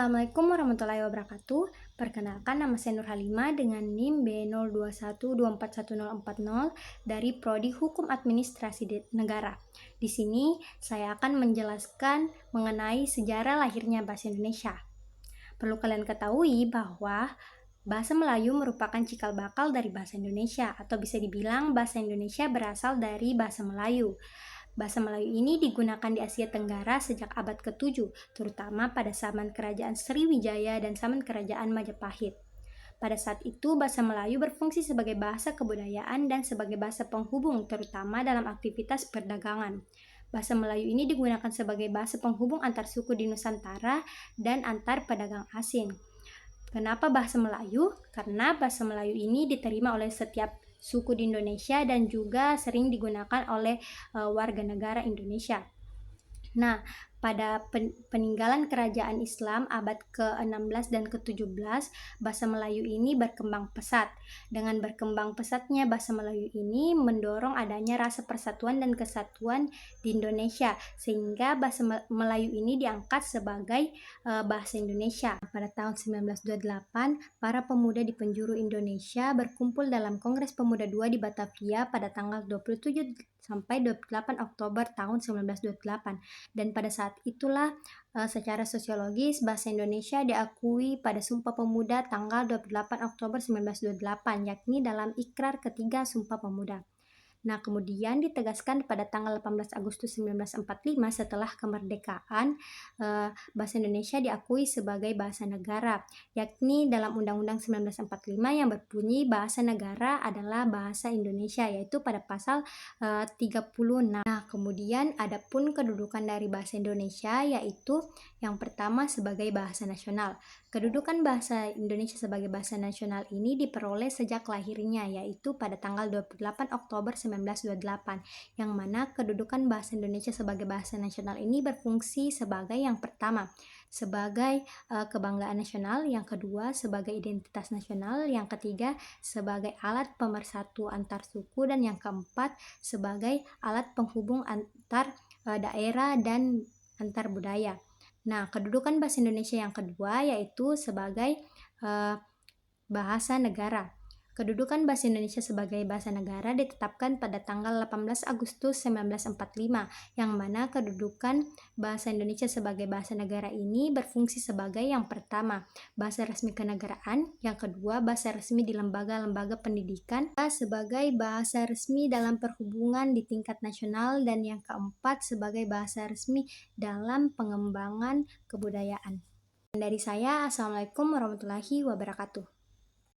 Assalamualaikum warahmatullahi wabarakatuh. Perkenalkan, nama saya Nur Halimah dengan NIM B0212411040 dari Prodi Hukum Administrasi Negara. Di sini saya akan menjelaskan mengenai sejarah lahirnya bahasa Indonesia. Perlu kalian ketahui bahwa bahasa Melayu merupakan cikal bakal dari bahasa Indonesia, atau bisa dibilang bahasa Indonesia berasal dari bahasa Melayu. Bahasa Melayu ini digunakan di Asia Tenggara sejak abad ke-7, terutama pada zaman Kerajaan Sriwijaya dan zaman Kerajaan Majapahit. Pada saat itu, bahasa Melayu berfungsi sebagai bahasa kebudayaan dan sebagai bahasa penghubung, terutama dalam aktivitas perdagangan. Bahasa Melayu ini digunakan sebagai bahasa penghubung antar suku di Nusantara dan antar pedagang asing. Kenapa bahasa Melayu? Karena bahasa Melayu ini diterima oleh setiap suku di Indonesia dan juga sering digunakan oleh warga negara Indonesia. Nah, pada peninggalan kerajaan Islam abad ke-16 dan ke-17, bahasa Melayu ini berkembang pesat. Dengan berkembang pesatnya bahasa Melayu ini mendorong adanya rasa persatuan dan kesatuan di Indonesia, sehingga bahasa Melayu ini diangkat sebagai bahasa Indonesia. Pada tahun 1928, para pemuda di penjuru Indonesia berkumpul dalam Kongres Pemuda II di Batavia pada tanggal 27 sampai 28 Oktober tahun 1928. Dan pada saat itulah secara sosiologis bahasa Indonesia diakui pada Sumpah Pemuda tanggal 28 Oktober 1928, yakni dalam Ikrar Ketiga Sumpah Pemuda. Nah, kemudian ditegaskan pada tanggal 18 Agustus 1945 setelah kemerdekaan, bahasa Indonesia diakui sebagai bahasa negara, yakni dalam Undang-Undang 1945 yang berbunyi bahasa negara adalah bahasa Indonesia, yaitu pada pasal 36. Nah, kemudian adapun kedudukan dari bahasa Indonesia yaitu yang pertama sebagai bahasa nasional. Kedudukan bahasa Indonesia sebagai bahasa nasional ini diperoleh sejak lahirnya, yaitu pada tanggal 28 Oktober 1928, yang mana kedudukan bahasa Indonesia sebagai bahasa nasional ini berfungsi sebagai yang pertama, sebagai kebanggaan nasional, yang kedua sebagai identitas nasional, yang ketiga sebagai alat pemersatu antar suku, dan yang keempat sebagai alat penghubung antar daerah dan antar budaya. Nah, kedudukan bahasa Indonesia yang kedua yaitu sebagai bahasa negara. Kedudukan bahasa Indonesia sebagai bahasa negara ditetapkan pada tanggal 18 Agustus 1945, yang mana kedudukan bahasa Indonesia sebagai bahasa negara ini berfungsi sebagai yang pertama, bahasa resmi kenegaraan, yang kedua, bahasa resmi di lembaga-lembaga pendidikan, sebagai bahasa resmi dalam perhubungan di tingkat nasional, dan yang keempat, sebagai bahasa resmi dalam pengembangan kebudayaan. Dari saya, Assalamualaikum warahmatullahi wabarakatuh.